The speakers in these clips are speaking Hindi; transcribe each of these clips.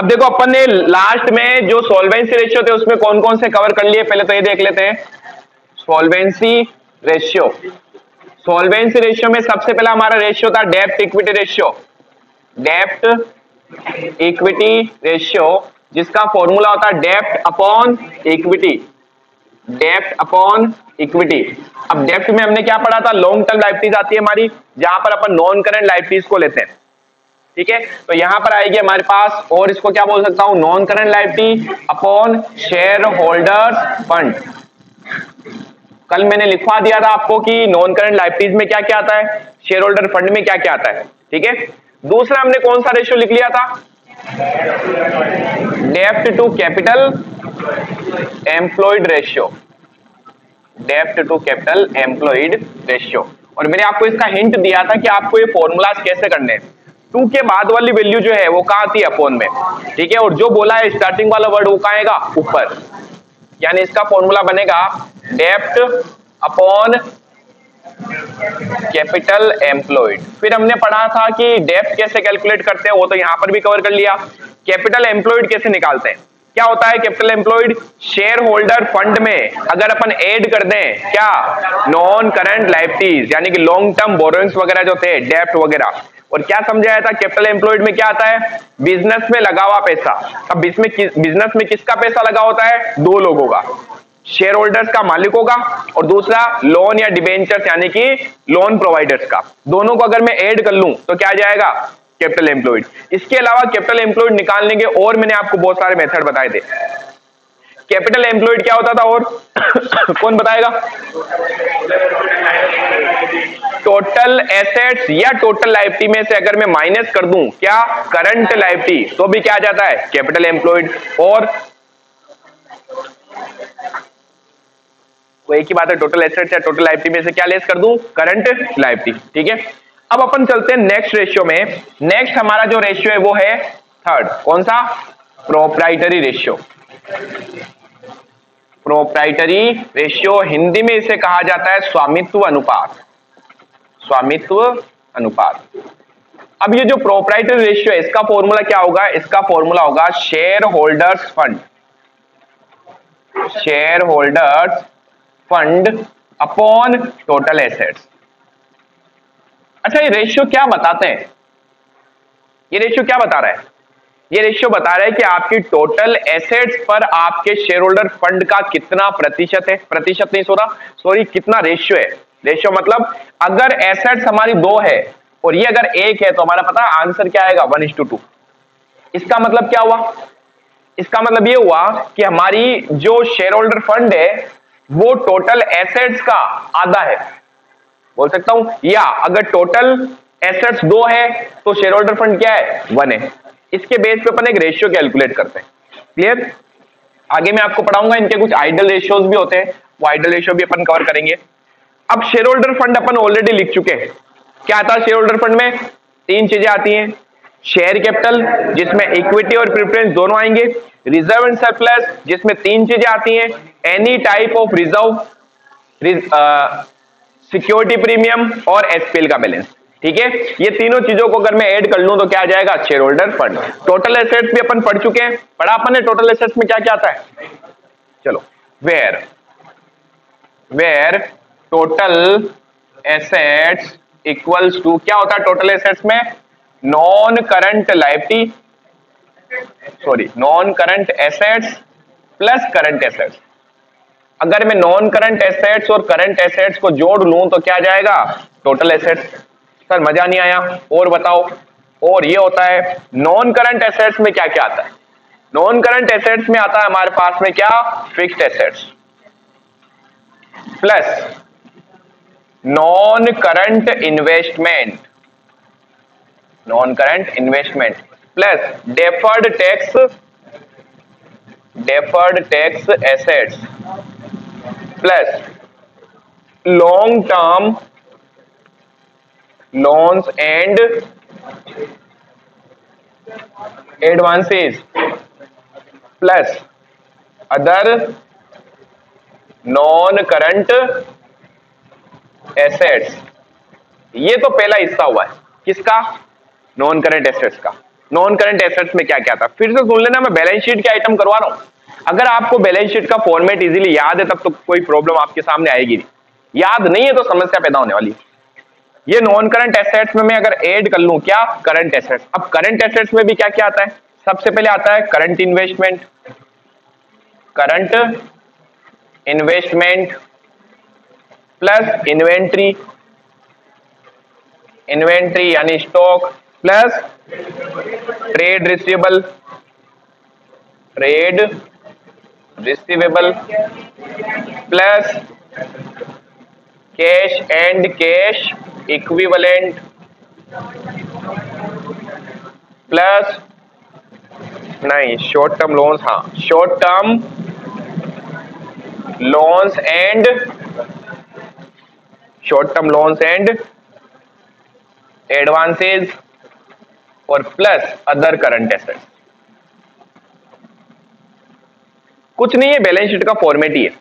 अब देखो अपन ने लास्ट में जो सॉल्वेंसी रेशियो थे उसमें कौन कौन से कवर कर लिए, पहले तो ये देख लेते हैं। सॉल्वेंसी रेशियो, सॉल्वेंसी रेशियो में सबसे पहला हमारा रेशियो था डेब्ट इक्विटी रेशियो, डेब्ट इक्विटी रेशियो, जिसका फॉर्मूला होता है डेब्ट अपॉन इक्विटी, डेब्ट अपॉन इक्विटी। अब डेब्ट में हमने क्या पढ़ा था, लॉन्ग टर्म लायबिलिटीज आती है हमारी, जहां पर अपन नॉन करंट लायबिलिटीज को लेते हैं, ठीक है। तो यहां पर आएगी हमारे पास, और इसको क्या बोल सकता हूं, non current liability upon share holders fund. कल मैंने लिखवा दिया था आपको कि नॉन करंट लायबिलिटीज में क्या क्या आता है, शेयर होल्डर फंड में क्या क्या आता है, ठीक है। दूसरा हमने कौन सा रेशियो लिख लिया था, डेब्ट टू कैपिटल एम्प्लॉयड रेशियो, डेब्ट टू कैपिटल एम्प्लॉयड रेशियो। और मैंने आपको इसका हिंट दिया था कि आपको ये फॉर्मूलाज कैसे करने हैं। 2 के बाद वाली वैल्यू जो है वो कहां आती है, अपॉन में, ठीक है। और जो बोला है स्टार्टिंग वाला वर्ड वो कहां आएगा, ऊपर। यानी इसका फॉर्मूला बनेगा डेब्ट अपॉन कैपिटल एम्प्लॉयड। फिर हमने पढ़ा था कि डेब्ट कैसे कैलकुलेट करते हैं, वो तो यहां पर भी कवर कर लिया। कैपिटल एम्प्लॉयड कैसे निकालते हैं, क्या होता है capital employed, share holder fund में अगर अपन ऐड कर दें क्या, नॉन करंट लायबिलिटीज, यानी कि लॉन्ग टर्म बोरोइंग्स वगैरह जो थे, डेब्ट वगैरह। और क्या समझाया था, कैपिटल एम्प्लॉयड में क्या आता है, बिजनेस में लगा हुआ पैसा। अब बिजनेस में किसका पैसा लगा होता है, 2 लोगों का, शेयर होल्डर्स का, मालिकों का, और दूसरा लोन या डिबेंचर्स यानी कि लोन प्रोवाइडर्स का। दोनों को अगर मैं ऐड कर लूं तो क्या आ जाएगा, कैपिटल एम्प्लॉयड। इसके अलावा कैपिटल एम्प्लॉयड निकालने के और मैंने आपको बहुत सारे मेथड बताए थे। कैपिटल एम्प्लॉयड क्या होता था, और कौन बताएगा, टोटल एसेट्स या टोटल लायबिलिटी में से अगर मैं माइनस कर दूं क्या, करंट लायबिलिटी, तो भी क्या आ जाता है, कैपिटल एम्प्लॉयड। और तो एक ही बात है, टोटल एसेट्स या टोटल लायबिलिटी में से क्या लेस कर दूं, करंट लायबिलिटी, ठीक है। अब अपन चलते हैं नेक्स्ट रेशियो में। नेक्स्ट हमारा जो रेशियो है वो है थर्ड, कौन सा, proprietary ratio. Proprietary ratio, Hindi में इसे कहा जाता है स्वामित्व अनुपात, स्वामित्व अनुपात। अब ये जो प्रोप्राइटरी रेशियो है इसका फॉर्मूला क्या होगा, इसका फॉर्मूला होगा share holders fund, share holders fund upon total assets. अच्छा, ये रेशियो क्या बताते हैं, ये रेशियो क्या बता रहा है, ये रेशियो बता रहा है कि आपकी टोटल एसेट्स पर आपके शेयर होल्डर फंड का कितना प्रतिशत है, प्रतिशत नहीं सॉरी कितना रेशियो है। रेशियो मतलब अगर एसेट्स हमारी 2 है और ये अगर 1 है तो हमारा पता है आंसर क्या आएगा, 1:2। इसका मतलब क्या हुआ, इसका मतलब ये हुआ कि हमारी जो शेयर होल्डर फंड है वो टोटल एसेट्स का आधा है, बोल सकता हूं। या अगर टोटल एसेट्स 2 है तो शेयर होल्डर फंड क्या है, 1 है। इसके बेस पे अपन एक रेशियो कैलकुलेट करते हैं, क्लियर। आगे मैं आपको पढ़ाऊंगा इनके कुछ आइडल रेशियोज भी होते हैं, वो आइडल रेशियो भी अपन कवर करेंगे। अब शेयर होल्डर फंड अपन ऑलरेडी लिख चुके हैं, क्या आता है शेयर होल्डर फंड में, 3 चीजें आती हैं, शेयर कैपिटल जिसमें इक्विटी और प्रेफरेंस दोनों आएंगे, रिजर्व एंड सरप्लस जिसमें 3 चीजें आती हैं, any type of reserve, security premium और एसपीएल का बैलेंस, ठीक है। ये तीनों चीजों को अगर मैं ऐड कर लूं तो क्या आ जाएगा, share holder fund. Total assets भी अपन पढ़ चुके हैं, पढ़ा अपन ने टोटल एसेट्स में क्या क्या आता है, चलो, where total assets equals to, क्या होता है टोटल एसेट्स में, non current liability, sorry non current assets plus current assets. अगर मैं नॉन करंट एसेट्स और करंट एसेट्स को जोड़ लूं तो क्या जाएगा, टोटल एसेट्स। सर मजा नहीं आया, और बताओ। और ये होता है नॉन करंट एसेट्स में क्या क्या आता है, नॉन करंट एसेट्स में आता है हमारे पास में क्या, fixed assets plus non current investment, non current investment plus deferred tax assets plus long term loans and advances plus other non current assets. ये तो पहला हिस्सा हुआ है किसका, नॉन करंट एसेट्स का। नॉन करंट एसेट्स में क्या क्या था, फिर से सुन लेना, मैं बैलेंस शीट के आइटम करवा रहा हूं। अगर आपको बैलेंस शीट का फॉर्मेट इजीली याद है तब तो कोई प्रॉब्लम आपके सामने आएगी नहीं, याद नहीं है तो समस्या पैदा होने वाली है। ये नॉन करंट एसेट्स में मैं अगर ऐड कर लूं क्या, करंट एसेट्स। अब करंट एसेट्स में भी क्या क्या आता है, सबसे पहले आता है current investment, current investment plus inventory, inventory यानी stock, plus trade receivable, trade receivable, plus cash and cash equivalent, plus नहीं शॉर्ट टर्म लोन्स, हाँ short term loans and short term loans and advances, और प्लस अदर करंट एसेट्स। कुछ नहीं है, बैलेंस शीट का फॉर्मेट ही है।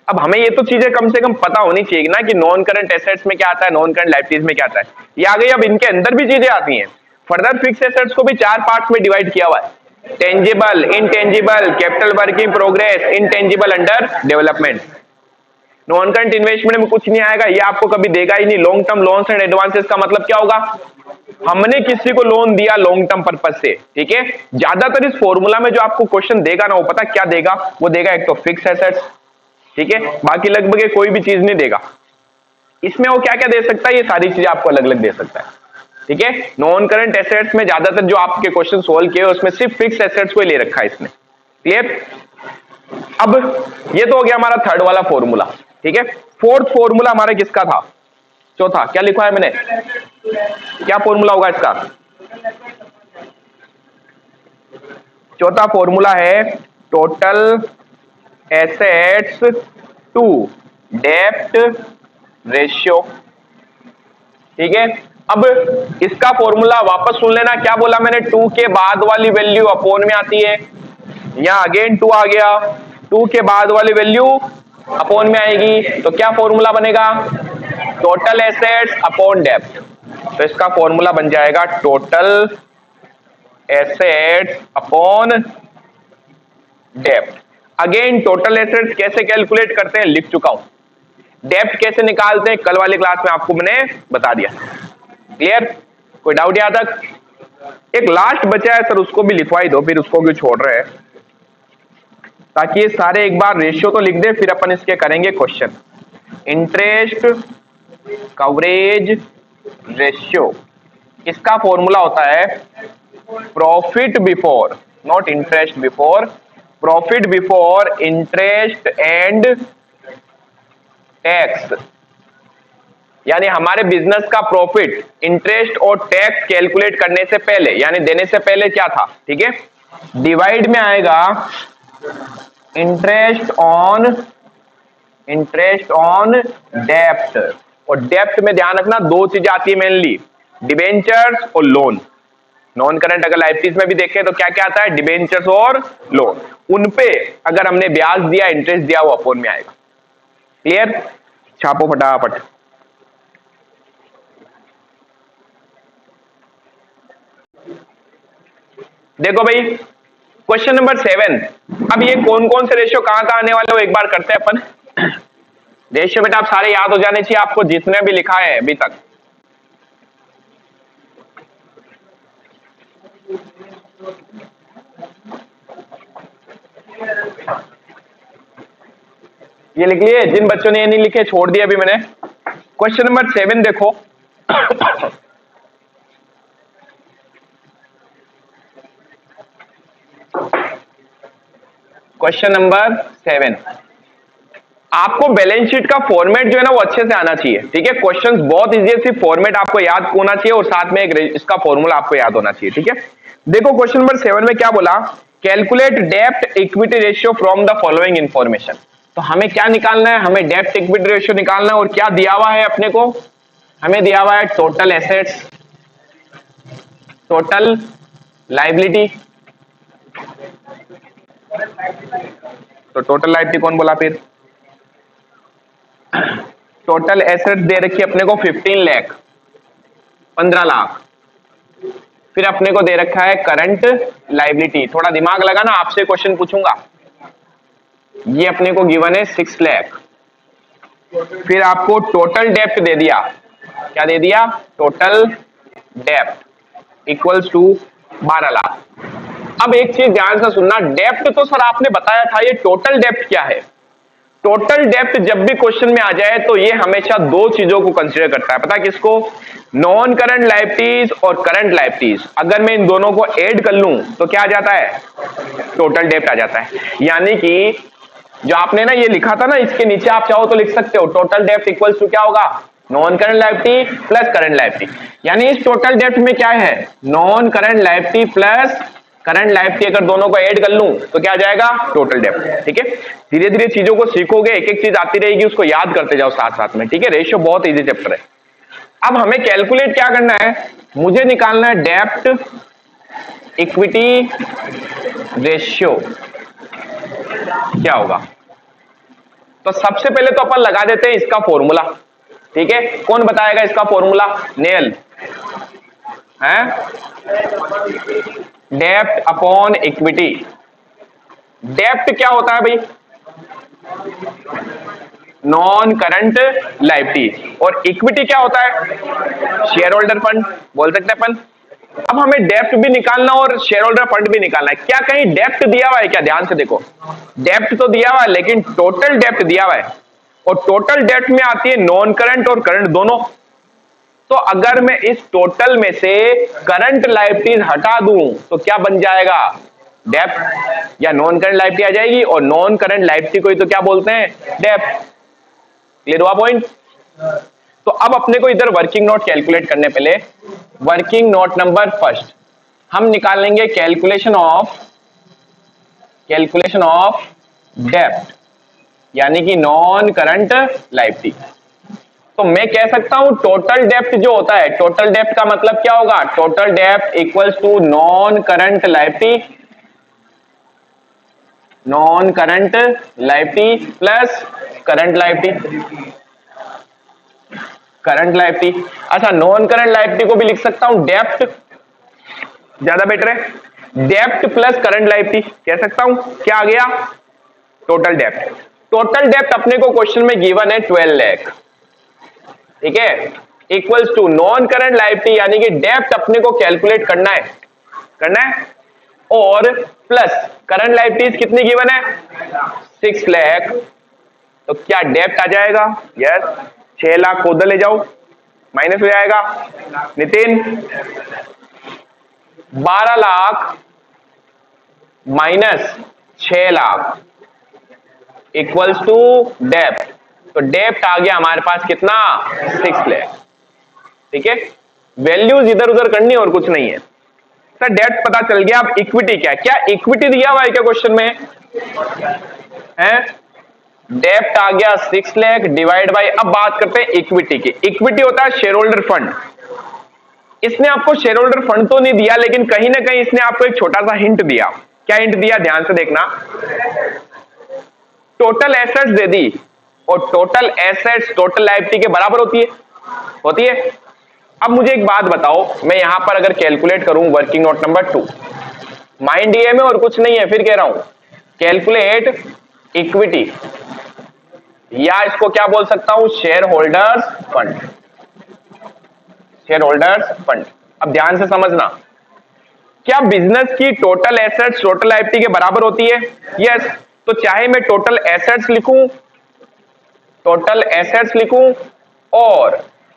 अब हमें ये तो चीजें कम से कम पता होनी चाहिए ना कि नॉन करंट एसेट्स में क्या आता है, नॉन करंट लायबिलिटीज में क्या आता है, ये आ गई। अब इनके अंदर भी चीजें आती हैं। फर्दर फिक्स एसेट्स को भी 4 पार्ट्स में डिवाइड किया हुआ है, tangible, intangible, capital work in progress, intangible under development. Non current investment में कुछ नहीं आएगा, ये आपको कभी देगा ही नहीं। Long term loans and advances का मतलब क्या होगा, हमने किसी को लोन दिया लॉन्ग टर्म पर्पज से, ठीक है। ज्यादातर इस फॉर्मूला में जो आपको क्वेश्चन देगा ना, वो पता क्या देगा, वो देगा एक तो फिक्स एसेट्स, ठीक है, बाकी लगभग कोई भी चीज नहीं देगा। इसमें वो क्या क्या दे सकता है, ये सारी चीजें आपको अलग अलग दे सकता है, ठीक है। नॉन करंट एसेट्स में ज्यादातर जो आपके क्वेश्चन सोल्व किए उसमें सिर्फ फिक्स एसेट्स को ले रखा है इसने, क्लियर। अब ये तो हो गया हमारा थर्ड वाला फॉर्मूला, ठीक है। फोर्थ फॉर्मूला हमारा किसका था, चौथा, क्या लिखा है मैंने, क्या फॉर्मूला होगा इसका, चौथा फॉर्मूला है टोटल एसेट्स टू डेप्ट रेशियो, ठीक है। अब इसका फॉर्मूला वापस सुन लेना, क्या बोला मैंने, 2 के बाद वाली वैल्यू अपॉन में आती है, यहां अगेन 2 आ गया, 2 के बाद वाली वैल्यू अपॉन में आएगी, तो क्या फॉर्मूला बनेगा, टोटल एसेट्स अपॉन डेप्ट। तो इसका फॉर्मूला बन जाएगा टोटल एसेट्स अपॉन डेप्ट। अगेन टोटल एसेट्स कैसे कैलकुलेट करते हैं लिख चुका हूं, डेप्ट कैसे निकालते हैं कल वाली क्लास में आपको मैंने बता दिया, क्लियर। कोई डाउट यहां तक, एक लास्ट बचा है सर, उसको भी लिखवाई दो, फिर उसको भी छोड़ रहे हैं, ताकि ये सारे एक बार रेशियो तो लिख दे, फिर अपन इसके करेंगे क्वेश्चन। इंटरेस्ट कवरेज रेशियो, इसका फॉर्मूला होता है profit before, not interest before, profit before interest and tax. यानी हमारे बिजनेस का प्रॉफिट इंटरेस्ट और टैक्स कैलकुलेट करने से पहले, यानी देने से पहले क्या था, ठीक है, डिवाइड में आएगा इंटरेस्ट ऑन डेप्ट। और डेप्ट में ध्यान रखना दो चीजें आती है मेनली, डिबेंचर्स और लोन। नॉन करंट अगर लायबिलिटीज में भी देखें तो क्या क्या आता है, डिबेंचर्स और लोन, उनपे अगर हमने ब्याज दिया, इंटरेस्ट दिया, वो अपॉन में आएगा, क्लियर। छापो फटाफट। देखो भाई क्वेश्चन नंबर 7, अब ये कौन कौन से रेशियो कहां कहां आने वाले हो एक बार करते हैं अपन। रेशियो बेटा आप सारे याद हो जाने चाहिए आपको, जितने भी लिखा है अभी तक। ये लिख लिए, जिन बच्चों ने ये नहीं लिखे छोड़ दिया अभी मैंने। क्वेश्चन नंबर 7 देखो। क्वेश्चन नंबर 7, आपको बैलेंस शीट का फॉर्मेट जो है ना वो अच्छे से आना चाहिए, ठीक है। क्वेश्चंस बहुत इजी है, सिर्फ फॉर्मेट आपको याद होना चाहिए और साथ में एक इसका फॉर्मूला आपको याद होना चाहिए, ठीक है। देखो क्वेश्चन नंबर 7 में क्या बोला, कैलकुलेट डेप्ट equity ratio from the following information. तो हमें क्या निकालना है, हमें डेप्ट इक्विटी रेशियो निकालना है, और क्या दिया हुआ है अपने को, हमें दिया हुआ है टोटल एसेट्स, टोटल लायबिलिटी। तो टोटल लायबिलिटी कौन बोला, फिर टोटल एसेट दे रखी है अपने को 15 लाख, 15 लाख, फिर अपने को दे रखा है करंट लायबिलिटी। थोड़ा दिमाग लगाना, आपसे क्वेश्चन पूछूंगा। ये अपने को गिवन है 6 लाख। फिर आपको टोटल डेप्ट दे दिया। क्या दे दिया? टोटल डेप्ट इक्वल्स टू 12 लाख। अब एक चीज ध्यान से सुनना, डेप्ट तो सर आपने बताया था, ये टोटल डेप्ट क्या है? टोटल डेप्ट जब भी क्वेश्चन में आ जाए तो ये हमेशा दो चीजों को कंसीडर करता है। पता किसको? नॉन करंट लायबिलिटीज और करंट लायबिलिटीज। अगर मैं इन दोनों को ऐड कर लूं तो क्या आ जाता है? टोटल डेप्ट आ जाता है। यानी कि जो आपने ना ये लिखा था ना, इसके नीचे आप चाहो तो लिख सकते हो टोटल डेप्ट इक्वल्स टू क्या होगा? Non current liability plus current liability. यानी इस टोटल डेप्ट में क्या है? Non current liability plus current liability. अगर दोनों को ऐड कर लूं तो क्या आ जाएगा? टोटल डेप्ट। ठीक है, धीरे धीरे चीजों को सीखोगे, एक एक चीज आती रहेगी, उसको याद करते जाओ साथ साथ में। ठीक है, रेशियो बहुत इजी चैप्टर है। अब हमें कैलकुलेट क्या करना है? मुझे निकालना है डेप्ट इक्विटी रेशियो क्या होगा। तो सबसे पहले तो अपन लगा देते हैं इसका फॉर्मूला। ठीक है, कौन बताएगा इसका फॉर्मूला? नेल है? डेप्ट अपॉन इक्विटी। डेप्ट क्या होता है भाई? Non current liability. और इक्विटी क्या होता है? शेयर होल्डर फंड बोल सकते हैं अपन। अब हमें डेप्ट भी निकालना और शेयर होल्डर फंड भी निकालना है। क्या कहीं डेप्ट दिया हुआ है क्या? ध्यान से देखो, डेप्ट तो दिया हुआ है लेकिन टोटल डेप्ट दिया हुआ है, और टोटल डेप्ट में आती है नॉन करंट और करंट दोनों। तो अगर मैं इस टोटल में से करंट लायबिलिटीज हटा दूं तो क्या बन जाएगा? डेप्ट या नॉन करंट लायबिलिटी आ जाएगी, और नॉन करंट लायबिलिटी को ही तो क्या बोलते हैं? डेप्ट। क्लियर हुआ पॉइंट? तो अब अपने को इधर वर्किंग नोट कैलकुलेट करने पहले वर्किंग नोट नंबर फर्स्ट हम निकाल लेंगे कैलकुलेशन ऑफ डेप्ट, यानी कि नॉन करंट लायबिलिटी। तो मैं कह सकता हूं टोटल डेप्ट जो होता है, टोटल डेप्ट का मतलब क्या होगा? टोटल डेप्ट equals to non current liability, non current liability plus current liability. Current liability, अच्छा नॉन करंट लायबिलिटी को भी लिख सकता हूं डेप्ट, ज्यादा बेटर है। डेप्ट प्लस करंट लायबिलिटी कह सकता हूं। क्या आ गया? टोटल डेप्ट। टोटल डेप्ट अपने को क्वेश्चन में गिवन है 12 लाख। ठीक है, equals to non current liability, यानी कि डेप्ट अपने को कैलकुलेट करना है, और प्लस करंट लायबिलिटीज कितनी गिवन है? 6 लाख। तो क्या डेप्ट आ जाएगा? यस। 6 लाख को उधर ले जाओ, माइनस हो जाएगा। Nitin 12 lakh minus 6 lakh equals to डेप्ट। तो डेप्ट आ गया हमारे पास कितना? 6 लाख। ठीक है, वैल्यूज इधर उधर करनी और कुछ नहीं है सर। डेप्ट पता चल गया। अब इक्विटी क्या है? क्या इक्विटी दिया हुआ है क्या क्वेश्चन में? है डेप्ट आ गया 6 लाख डिवाइड बाय, अब बात करते हैं इक्विटी की। इक्विटी होता है शेयर होल्डर फंड। इसने आपको शेयर होल्डर फंड तो नहीं दिया, लेकिन कहीं ना कहीं इसने आपको एक छोटा सा हिंट दिया। क्या हिंट दिया? ध्यान से देखना। टोटल एसेट्स दे दी, और टोटल एसेट्स टोटल लायबिलिटी के बराबर होती है। अब मुझे एक बात बताओ, मैं यहां पर अगर कैलकुलेट करूं वर्किंग नोट नंबर 2, माइंड ये में और कुछ नहीं है, फिर कह रहा हूं कैलकुलेट इक्विटी, या इसको क्या बोल सकता हूं? Share holders fund. Share holders fund. अब ध्यान से समझना, क्या बिजनेस की टोटल एसेट्स टोटल लायबिलिटी के बराबर होती है? यस। तो चाहे मैं टोटल एसेट्स लिखूं और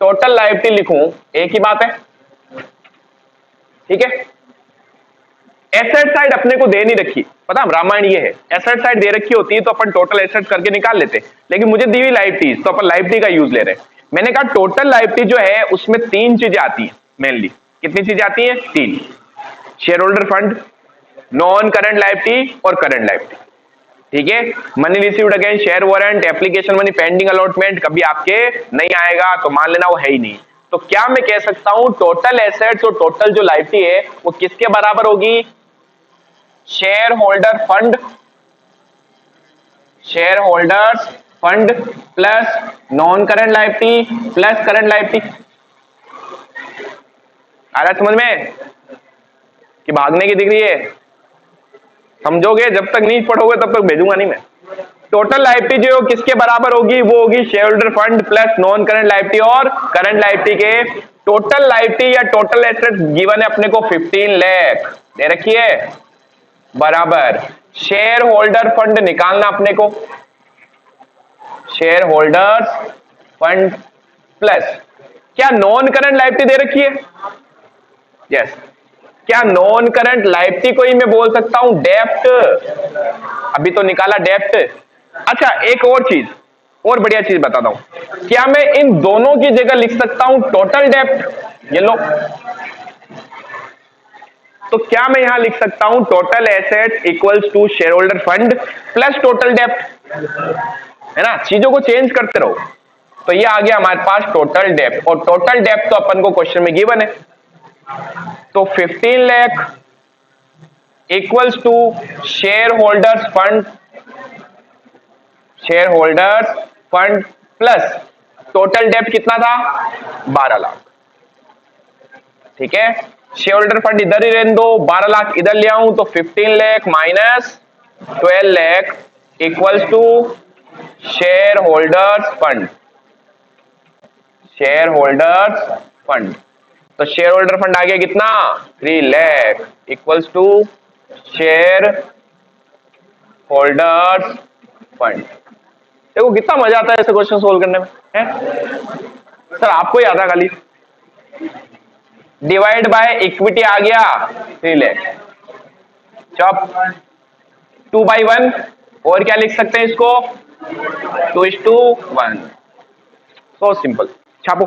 टोटल लायबिलिटी लिखूं, एक ही बात है। ठीक है, एसेट साइड अपने को दे नहीं रखी, पता रामायण ये है, एसेट साइड दे रखी होती है तो अपन टोटल एसेट करके निकाल लेते, लेकिन मुझे दी हुई लायबिलिटीज तो अपन लायबिलिटी का यूज ले रहे हैं। मैंने कहा टोटल लायबिलिटी जो है उसमें 3 चीजें आती है मेनली। कितनी चीजें आती हैं? 3। Share holder fund, non current liability और करंट लायबिलिटी। ठीक है, money received against share warrant, application money, pending allotment कभी आपके नहीं आएगा तो मान लेना वो है ही नहीं। तो क्या मैं कह सकता हूं टोटल एसेट्स और टोटल जो लायबिलिटी है वो किसके बराबर होगी? Share holder fund, share holders fund plus non current liability plus current liability. आ रहा समझ में? कि भागने की दिख रही है? समझोगे, जब तक नहीं पढ़ोगे तब तक भेजूंगा नहीं मैं। टोटल लायबिलिटी जो किसके बराबर होगी, वो होगी share holder fund plus non current liability और करंट लायबिलिटी के टोटल लायबिलिटी या टोटल एसेट्स गिवन है अपने को 15 लाख दे रखी है, बराबर शेयर होल्डर फंड निकालना अपने को, शेयर होल्डर्स फंड प्लस क्या नॉन करंट लायबिलिटी दे रखी है? यस। क्या नॉन करंट लायबिलिटी को ही मैं बोल सकता हूं डेप्ट? अभी तो निकाला डेप्ट। अच्छा एक और चीज, और बढ़िया चीज बताता हूं, क्या मैं इन दोनों की जगह लिख सकता हूं टोटल डेप्ट? ये लो, तो क्या मैं यहां लिख सकता हूं total asset equals to share holder fund plus total डेप्ट, है ना? चीजों को चेंज करते रहो। तो ये आ गया हमारे पास टोटल डेप्ट, और टोटल डेप्ट तो अपन को क्वेश्चन में गिवन है, तो 15 lakh equals to share holders fund, share holders fund plus total डेप्ट कितना था? 12 लाख। ठीक है, शेयर होल्डर फंड इधर ही रहने दो, 12 लाख इधर ले आऊं तो 15 lakh minus 12 lakh equals to share holders fund, share holders fund. तो शेयर होल्डर फंड आ गया कितना? 3 lakh equals to share holders fund. देखो कितना मजा आता है ऐसे क्वेश्चन सोल्व करने में, है सर? आपको ही आता खाली। डिवाइड बाय इक्विटी आ गया 3 लाख, चॉप 2/1, और क्या लिख सकते हैं इसको? 2:1। So simple, छापो।